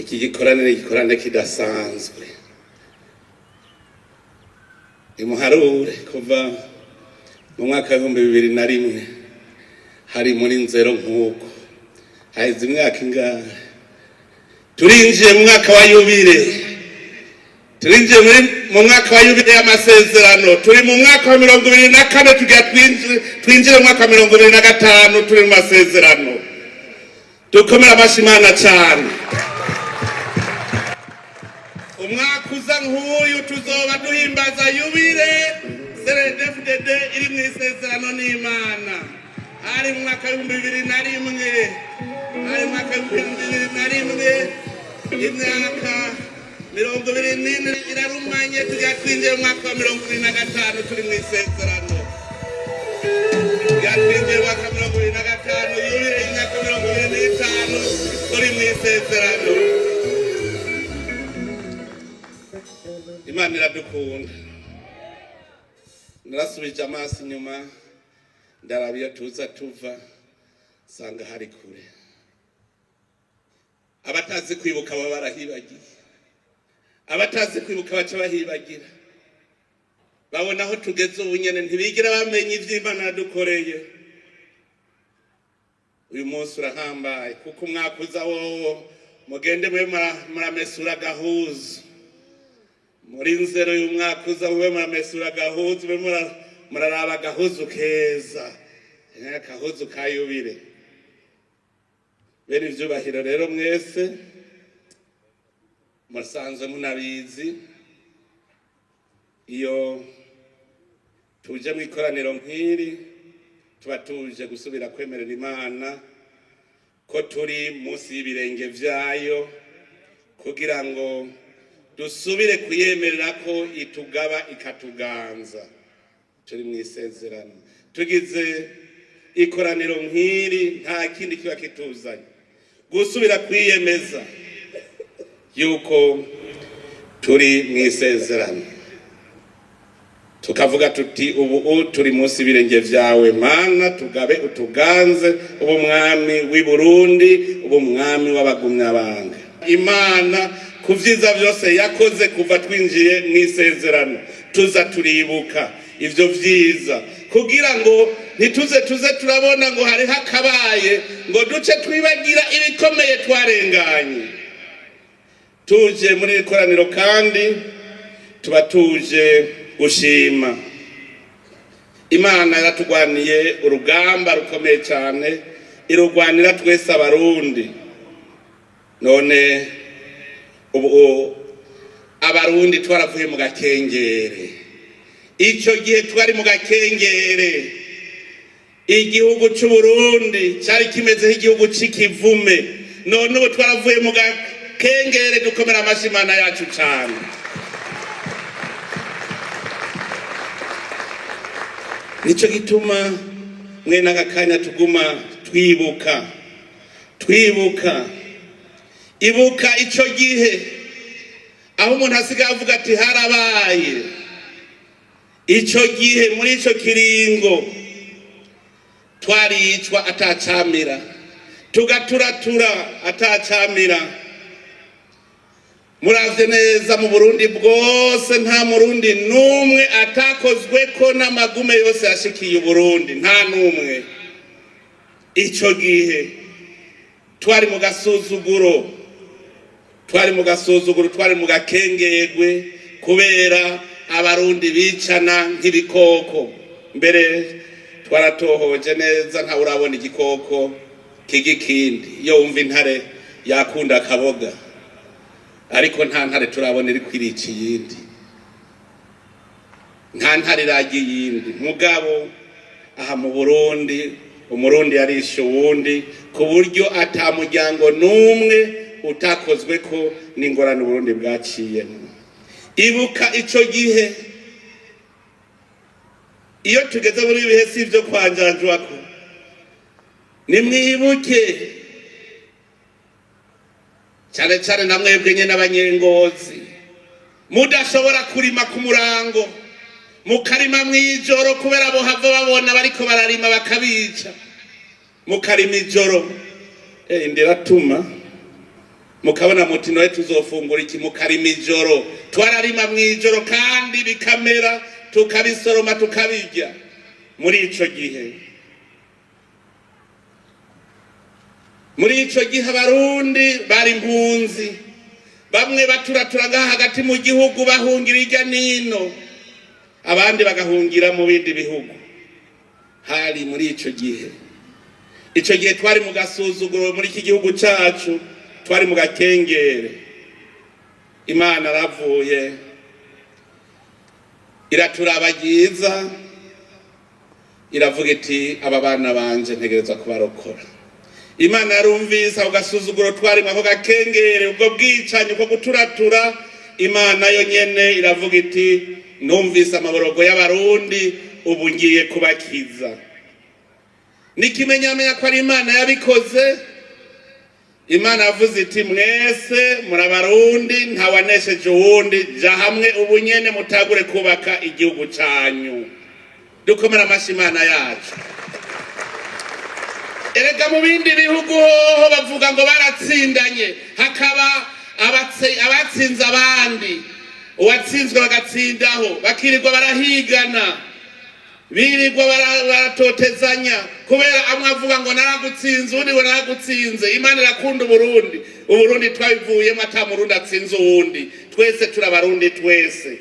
iki gikorane kidasanzwe. Imuharure kuva mu mwaka wa 2001 hari muri nzero nk'uko haize imyaka ingahe turinjiye mu mwaka wa yubile, turinjiye mu mwaka wa yubile y'amasezerano, turi mu mwaka wa 2024 tugiye twinjire mu mwaka wa 2025 turi mu masezerano. Dukomera amashimana cyane. Umwaka uza nk'uyu tuzoba duhimbaza yubile CNDD-FDD iri mu isezerano n'Imana. Hari mu mwaka wa 2001, hari mu mwaka wa 2001 imyaka 2024 irarumanye tugiye twinjira mu mwaka wa 2025 turi mu isezerano. Twinjira mu mwaka wa 2025 yubile y'imyaka 2025 turi mu isezerano. Imana iradukunda. Narasubije amaso inyuma ndarabiye tuza tuva sanga hari kure. Abatazi kwibuka baba barahibagiye, abatazi kwibuka baca bahibagira. Babona aho tugeze ubu nyene ntibigira bamenye ivy'Imana yadukoreye. Uyu munsi urahambaye kuko umwaka uza wowo mugende mwe muramesura gahuzu. Muri nzero y'umwaka uza mwe muramesura gahuzu, mwe muraraba gahuzu keza, gahuzu ka yubile. Bene ivyubahiro rero mwese musanzwe munabizi, iyo tuje mu ikoraniro nk'iri tuba tuje gusubira kwemerera Imana ko turi munsi y'ibirenge vyayo kugira ngo dusubire kuyemerera ko itugaba ikatuganza. Turi mu isezerano, tugize ikoraniro nk'iri nta kindi kiba kituzanye gusubira kwiyemeza yuko turi mu isezerano, tukavuga tuti ubu turi munsi y'ibirenge vyawe Mana, tugabe utuganze, ubu mwami w'i Burundi, ubu mwami w'abagumyabanga. Imana kuvyiza vyose yakoze kuva twinjiye mu isezerano, tuza turibuka ivyo vyiza kugira ngo ntituze turabona ngo hari hakabaye ngo duce twibagira ibikomeye twarenganye. Tuje muri ikoraniro kandi tuba tuje gushima. Imana yaratugwaniye urugamba rukomeye cyane, irugwanira twese abarundi. None ubu abarundi twaravuye mu gakengere. Icyo gihe twari mu gakengere, igihugu cy'u Burundi cyari kimeze nk'igihugu c'ikivume. None ubu twaravuye mu gakengere, dukomera amashimana yacu cyane. Nico gituma mwene agakanya tuguma twibuka ibuka ico gihe aho umuntu asigaye avuga ati harabaye. Ico gihe muri ico kiringo twaricwa atacamira, tugaturatura atacamira. Muravye neza mu Burundi bwose nta murundi numwe atakozweko n'amagume yose yashikiye Burundi, nta numwe. Ico gihe twari mu gasuzuguro, twari mu gakengerwe kubera abarundi bicana nk'ibikoko. Mbere twaratohoje neza, nta urabona igikoko kigikindi. Iyo wumva intare yakunda akaboga, ariko nta ntare turabona iri kwirica iyindi, nta ntare iragiye iyindi. Mugabo aha mu Burundi umurundi yarishe uwundi ku buryo atamuryango numwe utakozwe ko n'ingorane Burundi bwaciyemo. Ibuka ico gihe, iyo tugeze muri ibihe sivyo kwanjanjwako, nimwibuke cyane cyane namwebwe nyene n'abanyengozi mudashobora kurima ku murango, mukarima mwijoro kubera abo hava babona bariko bararima bakabica. Mukarima ijoro, ndiratuma mukabona muti noye tuzofungura iki, mukarima ijoro. Twararima mwijoro kandi bikamera, tukabisoroma tukabirya. Muri ico gihe abarundi bari impunzi, bamwe baturatura ngaha hagati mu gihugu bahungira irya nino, abandi bagahungira mu bindi bihugu. Hari muri ico gihe twari mu gasuzuguro muri iki gihugu cacu, twari mu gakengere. Imana aravuye iraturabagiza, iravuga iti aba bana banje ntegereza kubarokora. Imana yarumvise ako gasuzuguro twari mu gakengere, ubwo bwicanyi bwo guturatura. Imana yo nyene iravuga iti numvise amaborogo y'abarundi, ubu ngiye kubakiza. Nikimenyamenya ko ari Imana yabikoze. Imana yavuze iti mwese murabarundi, ntawanesheje uwundi, ja hamwe ubu nyene mutagure kubaka igihugu canyu. Dukomera amashi Imana yacu. Erega mu bindi bihugu ho bavuga ngo baratsindanye, hakaba abatsinze abandi, uwatsinzwe bagatsindaho, bakirirwa barahigana, birirwa baratotezanya, kubera amwe avuga ngo naragutsinze, undi ngo naragutsinze. Imana irakunda Uburundi. Uburundi twabivuyemo ata murundi atsinze uwundi, twese turabarundi twese.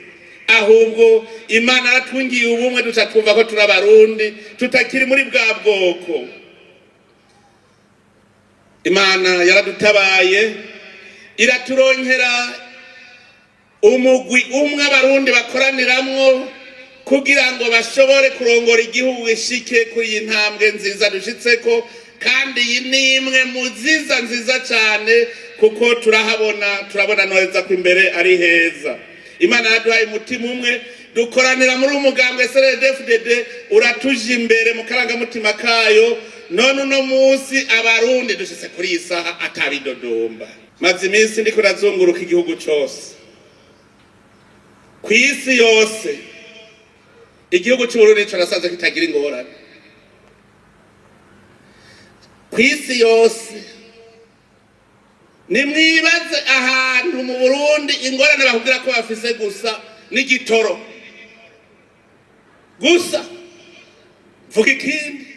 Ahubwo Imana yaratwungiye ubumwe, duca twumva ko turabarundi, tutakiri muri bwa bwoko. Imana yaradutabaye, iraturonkera umugwi umwe abarundi bakoraniramwo, kugira ngo bashobore kurongora igihugu gishike kuri iyi ntambwe nziza dushitseko. Kandi iyi ni imwe mu nziza cyane, kuko turabona neza ko imbere ari heza. Imana yaduhaye umutima umwe, dukoranira muri umugambwe CNDD-FDD, uratuje imbere mu karangamutima kayo. None uno munsi abarundi dushitse kuri iyi saha atabidodomba. Maze iminsi ndiko razunguruka igihugu cose, ku isi yose. Igihugu cy'Uburundi carasanze kitagira ingorane. Ku isi yose nimwibaze ahantu mu Burundi ingorane bakubwira ko bafise gusa n'igitoro gusa. Vuga ikindi.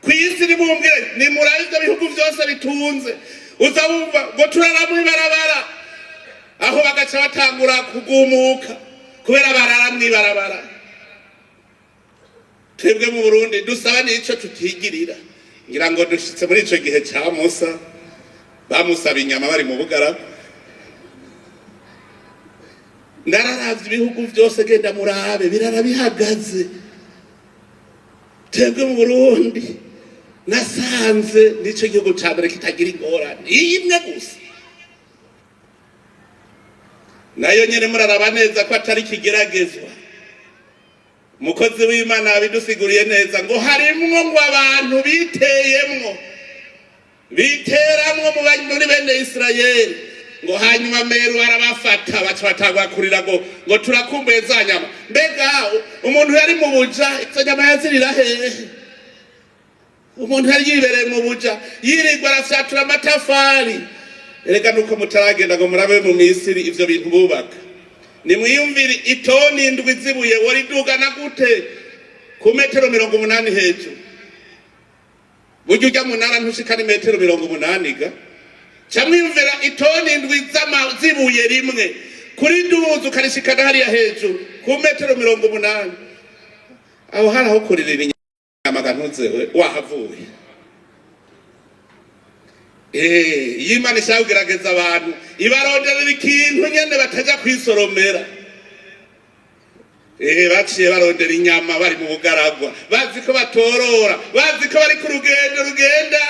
Ku isi nimumbwire, nimurabe ibyo bihugu byose bitunze, uzabumva ngo turara mu ibarabara, aho bagaca batangura kugumuka kubera barara mu ibarabara. Twebwe mu Burundi dusaba n'ico tutigirira. Ngira ngo dushitse muri ico gihe ca Musa, bamusaba inyama bari mu bugaragu. Ndararavye ibihugu byose, genda murabe birarabihagaze. Twebwe mu Burundi nasanze nico gihugu ca mbere kitagira ingorane imwe gusa. Nayo nyene muraraba neza ko atari kigeragezwa. Umukozi w'Imana yabidusiguriye neza ngo harimwo ngo abantu biteramwo muri bene Israeli, ngo hanyuma Meru arabafata baca batangwa kurira ngo turakumbuye za nyama. Mbega umuntu yari mu buja, izo nyama yazirira hehe? Umuntu yari yibereye mu buja, yirirwa arafyatura amatafari. Erega nuko mutaragenda ngo murabe mu Misiri ivyo bintu bubaka. Nimwiyumvire itoni indwi zibuye waridugana gute ku metero 80 hejuru. Buryo ujya munara ntushikana metero 80 ga. Camwiyumvira itoni indwi zibuye rimwe kuri duzu karishikana hariya hejuru ku metero 80. Aho haraho kuririra inyama gantuze wahavuye. Imana ishaka kugerageza abantu, ibaronderera ikintu nyene bataja kwisoromera. Baciye barondera inyama bari mu bugaragwa, bazi ko batorora, bazi ko bari ku rugenda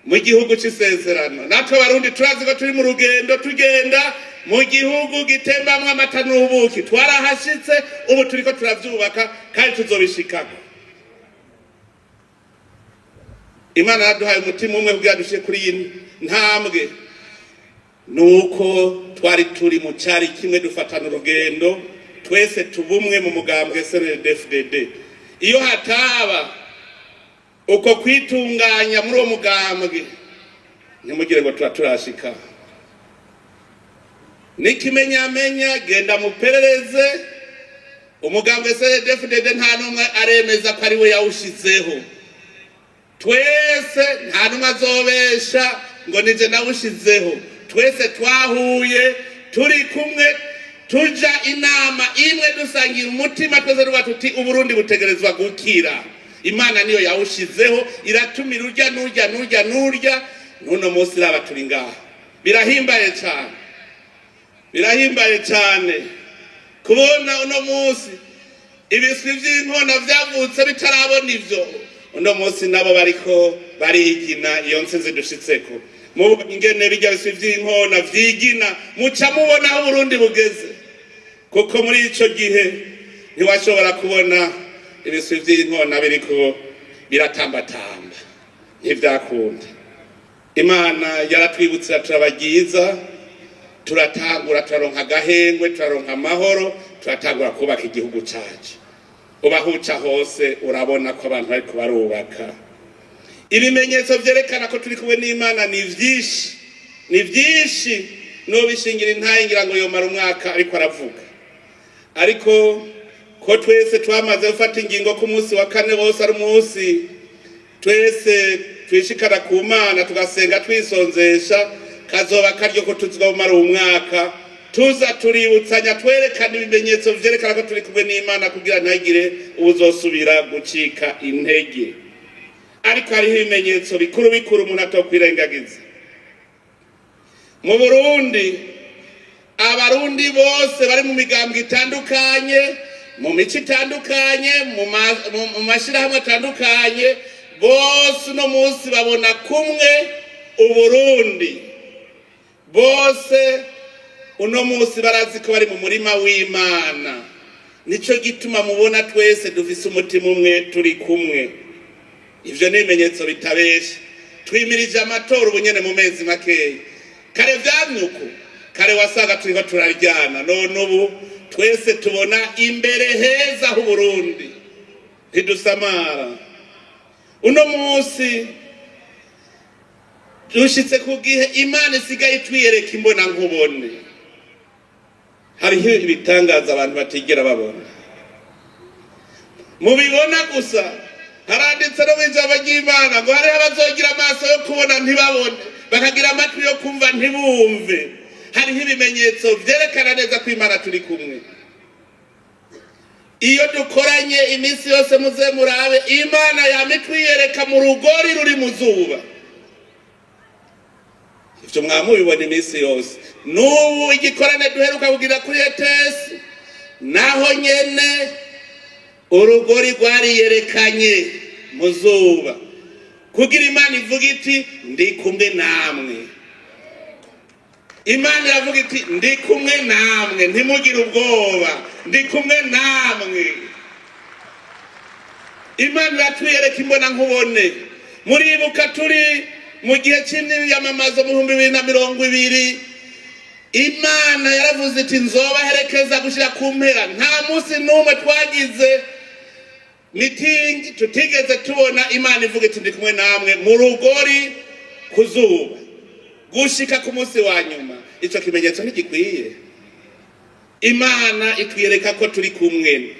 mu gihugu c'isezerano. Natwe Barundi turazi ko turi mu rugendo, tugenda mu gihugu gitembamwo amata n'ubuki. Twarahashitse, ubu turiko turavyubaka kandi tuzobishikako. Imana yaduhaye umutima umwe kugira dushike kuri iyi ntambwe. Nuko twari turi mu cari kimwe, dufatana urugendo, twese tubumwe mu mugambwe CNDD-FDD. Iyo hataba uko kwitunganya muri uwo mugambwe, ntimugire ngo turashika. Nikimenyamenya genda muperereze umugambwe CNDD-FDD nta numwe aremeza ko ari we yawushizeho. Twese nta numwe azobesha ngo nije nawushizeho. Twese twahuye turi kumwe tuja inama imwe dusangira umutima twese ruba tuti Uburundi butegerezwa gukira. Imana niyo yawushizeho iratumira urya nuno munsi raba turi ngaha. Birahimbaye cyane kubona uno munsi ibiswi by'inkona byavutse bitarabona ivyo. Uno munsi nabo bariko barigina iyo nsinzi dushitseko. Mu ingene bijya biswi by'inkona vyigina muca mubona aho Burundi bugeze. Kuko muri ico gihe ntiwashobora kubona ibiswi by'inkona biriko biratambatamba. Ntivyakunda. Imana yaratwibutsa turabagiza, turatangura turaronka agahengwe, turaronka amahoro, turatangura kubaka igihugu cacu. Ubahuca hose urabona ko abantu bariko barubaka. Ibimenyetso vyerekana ko turi kumwe n'Imana ni vyinshi no bishingira intaye ngira ngo yomara umwaka ariko aravuga. Ariko ko twese twamaze gufata ingingo ku munsi wa kane wose ari umunsi twese twishikara ku Mana tugasenga twisonzesha, kazoba karyo ko tuzomara umwaka tuza tuributsanya twerekana ibimenyetso vyerekana ko turi kumwe n'Imana kugira ntagire uzosubira gucika intege. Ariko hariho ibimenyetso bikuru umuntu atokwirengagiza. Mu Burundi abarundi bose bari mu migambwe itandukanye, mu mico itandukanye, mu mashirahamwe atandukanye, bose no munsi babona kumwe Uburundi. Bose uno munsi barazi ko bari mu murima w'Imana. Nico gituma mubona twese dufise umutima umwe turi kumwe. Ivyo n'ibimenyetso bitabesha. Twimirije amatora ubunyene mu mezi makeya. Kare vyamyuko, kare wasanga turiho turaryana. None ubu twese tubona imbere heza hu Burundi. Ntidusamara. Uno munsi dushitse kugihe Imana isigaye twiyereka imbona nkubone. Hariho ibitangaza abantu batigera babona. Mubibona gusa haranditse no bijaba ry'Imana ngo hari abazogira amaso yo kubona ntibabone, bakagira amatwi yo kumva ntibumve. Hariho ibimenyetso vyerekana neza ko Imana turi kumwe. Iyo dukoranye iminsi yose muze murabe Imana yamitwiyereka mu rugori ruri mu zuba. Ivyo mwamubibona iminsi yose. N'ubu igikorane duheruka kugira kuri ETS naho nyene urugori rwariyerekanye mu zuba kugira Imana ivuga iti ndi kumwe namwe. Imana iravuga iti ndi kumwe namwe, ntimugire ubwoba, ndi kumwe namwe. Imana iratwiyereka imbona nkubone. Muribuka turi mu gihe cy'imyamamazo mu 2020 Imana yaravuze iti nzobaherekeza gushira ku mpera. Nta munsi n'umwe twagize meeting tutigeze tubona Imana ivuga iti ndi kumwe namwe mu rugori kuzuba gushika ku munsi wa nyuma. Ico kimenyetso ntigikwiye. Imana itwiyereka ko turi kumwe.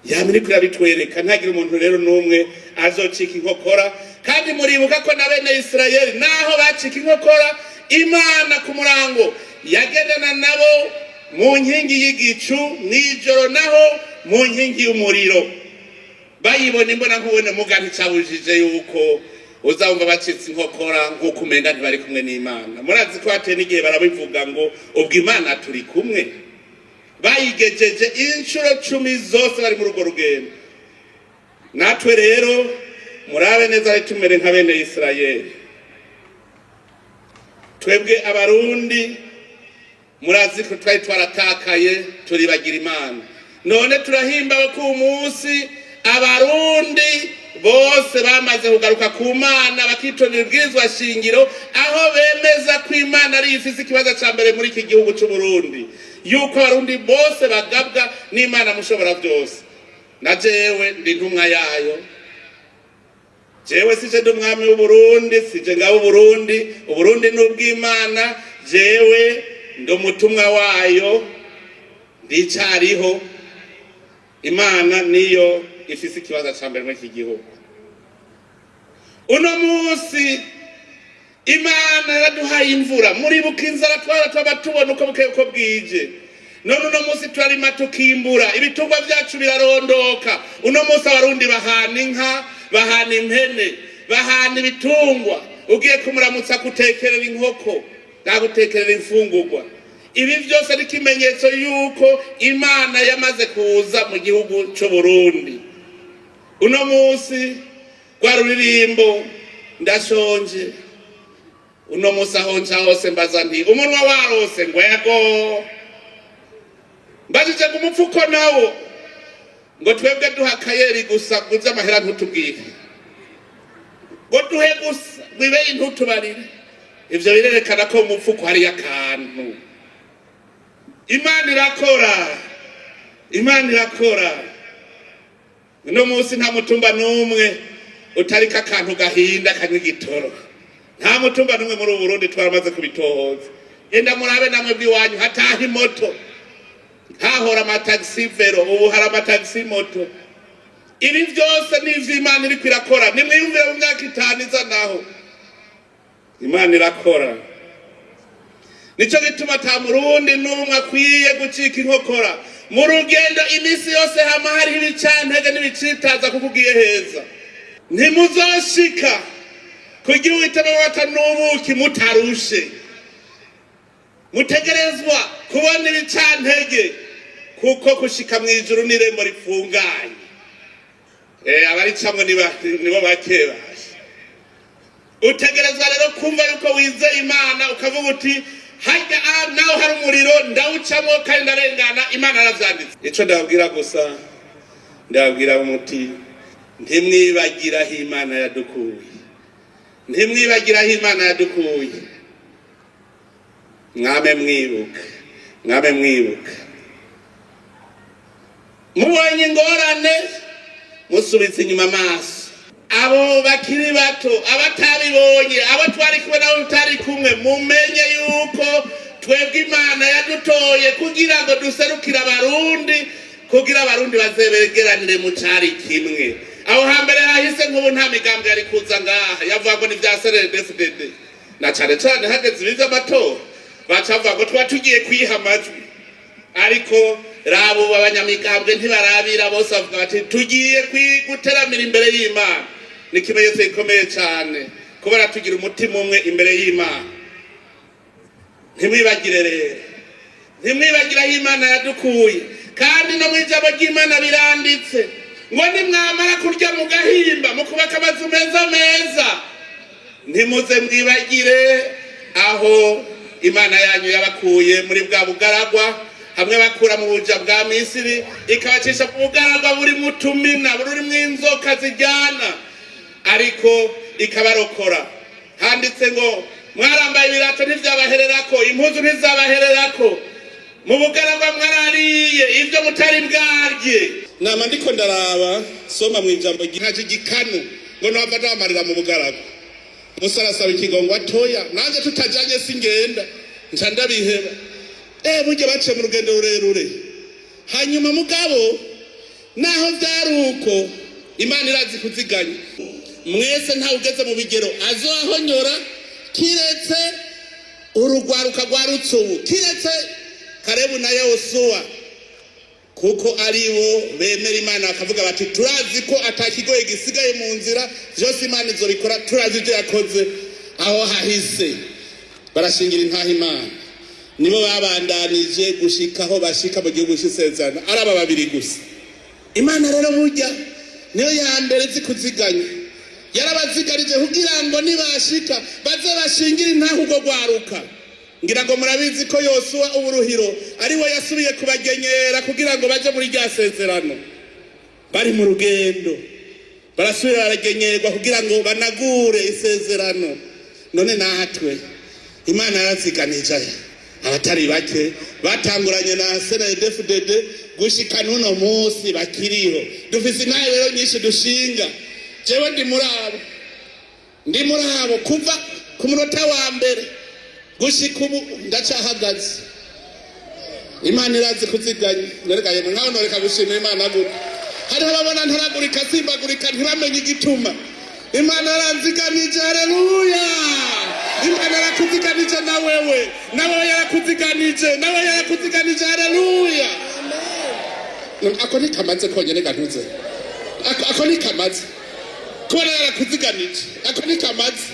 Yamini kurabitwereka ntagira umuntu rero n'umwe azocika inkokora. Kandi muribuka ko na bene Israeli naho bacika inkokora, Imana ku murango yagendana nabo mu nkingi y'igicu, nijoro naho mu nkingi y'umuriro. Bayibona imbona nkubone mugani cabujije yuko uzamva bacitse inkokora nk'uko umenga ntibari kumwe n'Imana. Murazi ko hateye n'igihe barabivuga ngo ubwo Imana turi kumwe. Bayigejeje inshuro 10 zose bari muri urwo rugendo. Natwe rero murabe neza tumere nka bene Israeli. Twebwe abarundi murazi ko twari twaratakaye turibagira Imana. None turahimbawe ku munsi abarundi bose bamaze kugaruka ku Mana bakitonera ubwizwa shingiro, aho bemeza ko Imana ari ifise ikibazo ca mbere muri iki gihugu cy'u Burundi, yuko abarundi bose bagabwa n'Imana mushobora byose. Na jewe ndi ntumwa yayo. jewe sije ndi umwami w'Uburundi, sije ngabo Burundi, Uburundi n'ubw'Imana, jewe ndi umutumwa wayo, ndicariho. Imana niyo ifise ikibazo cyambere muri iki gihugu. Uno munsi Imana yaraduhaye imvura, muri bukinzara twabatubona uko bukeye uko bwije. None uno munsi turarima tukimbura, ibitungwa byacu birarondoka. Uno munsi abarundi bahana inka, bahana impene, bahana ibitungwa. Ugiye kumuramutsa gutekerera inkoko, gutekerera imfungurwa. Ibi byose ari ikimenyetso yuko Imana yamaze kuza mu gihugu cyo Burundi. Uno munsi kwa ruririmbo ndashonje. Uno munsi aho nca hose mbaza nti umunwa warose ngwego. Mbajije ku mupfuko nawo ngo twebwe duha kayeri gusa guza amahera ntutubwire. Ngo duhe gusa bibeye ntutubarire. Ivyo birerekana ko mu mupfuko hari akantu. Imana irakora. Imana irakora. Uno munsi nta mutumba n'umwe utarika akantu gahinda kanywa igitoro. Nta mutumba n'umwe muri Burundi twaramaze kubitohoza. Enda murabe namwe bwiwanyu hataha imoto. Hahora amataxi vero, ubu hari amataxi moto. Ibi byose n'ivyo Imana iri kwirakora. Nimwiyumvire mu myaka 5 iza naho. Imana irakora. Nico gituma ta Murundi n'umwe akwiye gucika inkokora. Mu rugendo imisi yose hama hari ibicantege n'ibicitaza kukugiye heza. Ntimuzoshika kugira uhitamo wata n'ubuki mutarushe. Mutegerezwa kubona ibicantege kuko kushika mu ijuru n'irembo rifunganye. Abari camwe nibo bakebasha. Utegerezwa rero kumva yuko wizeye Imana ukavuga uti hajya naho hari umuriro ndawucamo kandi ndarengana. Imana aravyanditse. Ico ndabwira gusa ndabwira umuti ntimwibagira aho Imana yadukuye. Ntimwibagira aho Imana yadukuye. Mwame mwibuka. Mwame mwibuka. Mubonye ingorane musubiza inyuma amaso. Abo bakiri bato abatabibonye, abo twari kumwe nabo tutari kumwe, mumenye yuko twebwe Imana yadutoye kugira ngo duserukire abarundi, kugira abarundi bazebegeranire mu cari kimwe. Aho hambere hahise nk'ubu nta migambwe yari kuza ngaha, yavuga ngo ni vya CNDD-FDD. Na cane cane hageze ibiza amatora bacavuga ngo twa tugiye kwiha amajwi. Ariko rabo abanyamigambwe ntibarabira, bose bavuga bati tugiye guteramira imbere y'Imana. Ni ikimenyetso gikomeye cyane kubera tugira umutima umwe imbere y'Imana. Ntimwibagire rero, ntimwibagire aho Imana yadukuye. Kandi no mu ijambo ry'Imana biranditse ngo nimwamara kurya mu gahimba mukubaka amazu meza meza, ntimuze mwibagire aho Imana yanyu yabakuye muri bwa bugaragwa, hamwe bakura mu buja bwa Misiri ikabacisha ku bugaragwa buri mutumina buri mw'inzoka zijyana, ariko ikabarokora. Handitse ngo mwarambaye ibirato ntivyabahererako, impuzu ntizabahererako, mu bugaragwa mwarariye ibyo mutari bwarye. Nama ndiko ndaraba soma mu ijambo nkaje gikanu ngo nava ndamarira mu bugaragwa. Musarasaba ikigongo atoya nanze tutajanye singenda nca ndabiheba. Burya bace mu rugendo rurerure. Hanyuma mugabo naho vyaruko Imana irazi kuziganya. Mwese nta ugeze mu bigero azohonyora kiretse urugwaruka rwarutsubu, kiretse Karebu na Yosuwa, kuko aribo bemera Imana akavuga bati turazi ko atakigoye gisigaye mu nzira, byose Imana izobikora, turazi ibyo yakoze aho hahise. Barashingira intaha Imana. Nibo babandanije gushikaho bashika mu gihugu cy'isezerano, araba babiri gusa. Imana rero burya niyo ya mbere zikuziganya. Yarabazigarije kugira ngo nibashika baze bashingira intaha ugo gwaruka. Ngira ngo murabizi ko Yosuwa uburuhiro ariwe yasubiye kubagenyera kugira ngo baje muri rya sezerano. Bari mu rugendo barasubira baragenyerwa kugira ngo banagure isezerano. None natwe Imana yaraziganije abatari bake batanguranye na CNDD-FDD gushika n'uno munsi bakiriho. Dufise nayo rero nyinshi dushinga. Jewe ndi murabo ndi muri abo kuva ku munota wa mbere gushika ubu ndacahagaze. Imana irazi kuziganya. Noreka yemwe nkaho noreka gushimira Imana gute. Hariho ababona ntaragurika simbagurika ntibamenye igituma. Imana yaranziganije. Haleluya. Imana yarakuziganije na wewe yarakuziganije, nawe yarakuziganije. Haleluya. Ako ni kamaze konyene gantuze. Ako ni kamaze. Kubona yarakuziganije. Ako ni kamaze.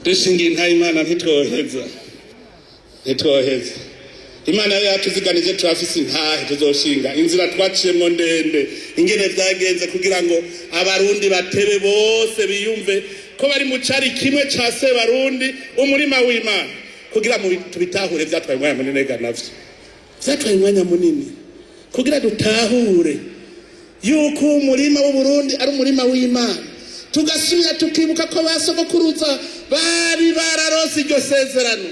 Dushingiye nta Imana ntitwoheza. Imana yatuziganije turafise intahe tuzoshinga. Inzira twaciyemo ndende ingene vyagenze kugira ngo abarundi batebe bose biyumve ko bari mu cari kimwe ca se barundi umurima w'Imana. Kugira mu tubitahure vyatwaye umwanya munini navyo. Vyatwaye umwanya munini kugira dutahure yuko umurima w'Uburundi ari umurima w'Imana. Tugasubira tukibuka ko basogokuruza bari bararose iryo sezerano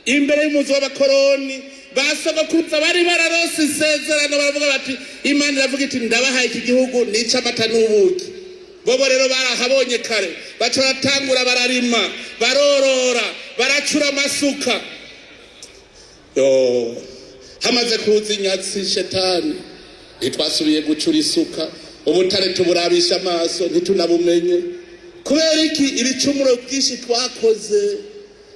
imbere y'umuzi w'abakoroni. Basogokuruza bari bararose isezerano baravuga bati Imana iravuga iti ndabahaye iki gihugu nica amata n'ubuki. Bobo rero barahabonye kare baca batangura bararima barorora baracura amasuka. Hamaze kuza inyatsi shetani ntitwasubiye gucura isuka. Ubutare tuburabisha amaso ntitunabumenye kubera iki ibicumuro byinshi twakoze.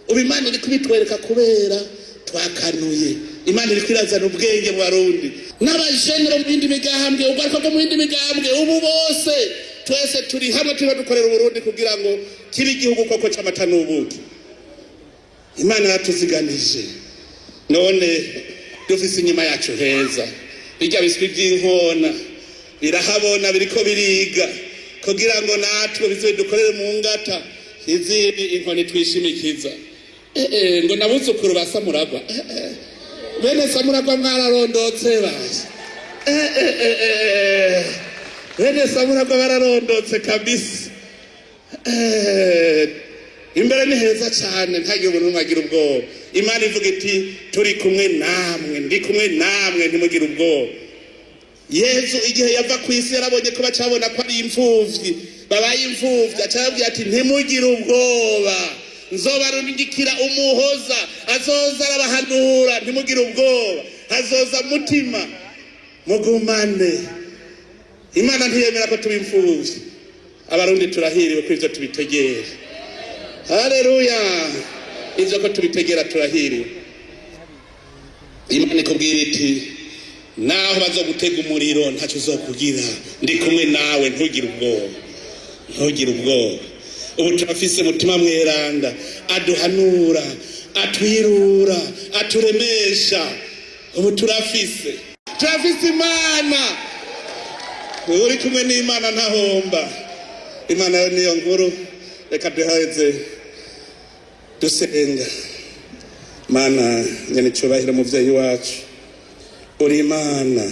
Ubu Imana iri kubitwereka kubera twakanuye. Imana iri kwirazana ubwenge mu Barundi n'abajenero mu bindi migambwe ugaruka ko mu bindi migambwe. Ubu bose twese turi hamwe turiho dukorera Uburundi kugira ngo kibe igihugu koko c'amata n'ubuki. Imana yatuziganije none dufise inyuma yacu heza. Bijya biswi by'inkona birahabona biriko biriga kugira ngo natwe bize dukorere mu ngata izindi inkoni twishimikiza. Ngo nabuzukuru ba Samuragwa. Bene Samuragwa mwararondotse basi. Bene Samuragwa bararondotse kabisa. Imbere ni heza cyane ntagiye umuntu mwagira ubwoba. Imana ivuga iti turi kumwe namwe, ndi kumwe namwe ntimugire ubwoba. Yesu igihe yava ku isi yarabonye ko bacabona ko ari imfuvyi babaye imfuvyi acababwira ati ntimugire ubwoba nzobarungikira umuhoza azoza arabahanura ntimugire ubwoba azoza mutima mugumane. Imana ntiyemera ko tuba imfuvyi. Abarundi turahiriwe ko ivyo tubitegera. Haleluya. Ivyo ko tubitegera turahiriwe. Imana ikubwira iti naho bazogutega umuriro ntacyo uzokugira ndi kumwe nawe ntugire ubwoba. Ubu turafise mutima mweranda aduhanura atwirura aturemesha. Ubu turafise Imana. Uri kumwe n'Imana ntahomba. Imana yo niyo nkuru. Reka duheze dusenga. Mana nyene cyubahiro muvyeyi wacu. Uri Imana.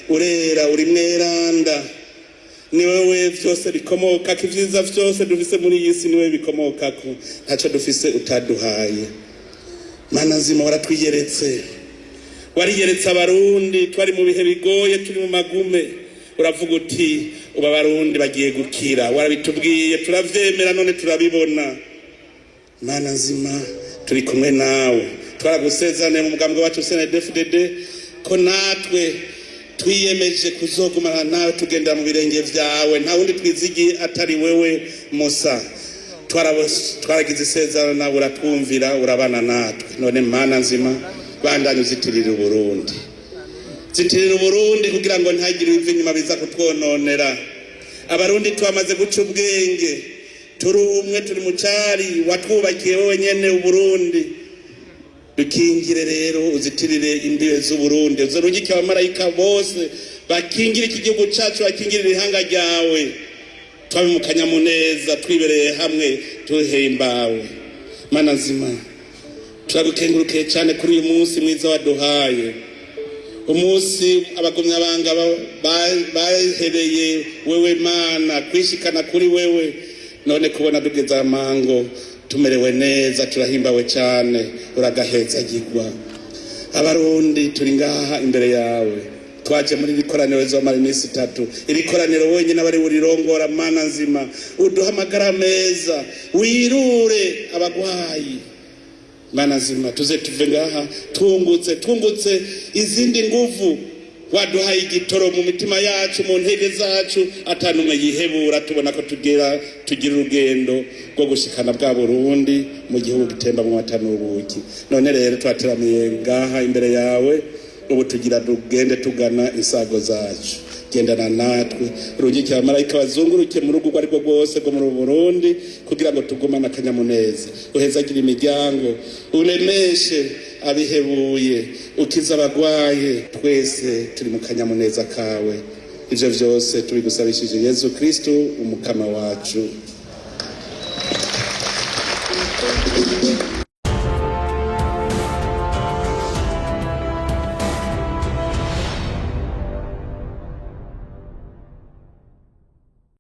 Urera uri mweranda. Ni wewe vyose bikomoka kivyiza vyose dufise muri iyi si niwe bikomoka ko ntaco dufise utaduhaye. Mana nzima wariyeretse abarundi twari mu bihe bigoye turi mu magume. Uravuga uti uba abarundi bagiye gukira. Warabitubwiye turavyemera none turabibona. Mana nzima turi kumwe nawe. Twaragusezerane mu mugambwe wacu CNDD-FDD ko natwe twiyemeje kuzogumana nawe tugendera mu birenge vyawe. Nta wundi twizigiye atari wewe Musa. Twaragize isezerano nawe uratwumvira urabana natwe. None Mana nzima bandanye uzitirira Uburundi. Zitirira Uburundi kugira ngo ntagire ivi nyuma biza kutwononera. Abarundi twamaze guca ubwenge. Turi umwe turi mu cari watwubakiye wowe nyene Uburundi. Dukingire rero uzitirire imbibe z'Uburundi. Uzorungike abamarayika bose bakingire iki gihugu cacu bakingire ihanga ryawe. Twabe mu kanyamuneza twibereye hamwe tuhimbawe. Mana nzima turagukengurukiye cyane kuri uyu munsi mwiza waduhaye. Umunsi abagomya banga bahereye wewe Mana kwishikana kuri wewe. None kubona dugeza amango tumerewe neza turahimbawe cyane uragaheza gigwa. Abarundi turi ngaha imbere yawe twaje muri iri koraniro zomara iminsi 3. Iri koraniro wenyine abari burirongora Mana nzima, uduha amagara meza, wirure abagwayi Mana nzima, tuze tuve ngaha twungutse izindi nguvu. Waduhaye igitoro mu mitima yacu, mu ntege zacu, atanumwe yihebura. Tubona ko tugira urugendo rwo gushikana bwa Burundi mu gihugu gitemba mu mata n'ubuki. None rero twateramiye ngaha imbere yawe, ubu tugira tugende tugana isago zacu. Gendana natwe, rungikira abamarayika bazunguruke mu rugo ariko rwose rwo mu Burundi, kugira ngo tugumane akanyamuneza. Uhezagira imiryango, uremeshe abihebuye, ukiza abagwaye. Twese turi mu kanyamuneza kawe. Ivyo vyose tubigusabishije Yesu Kristo umukama wacu.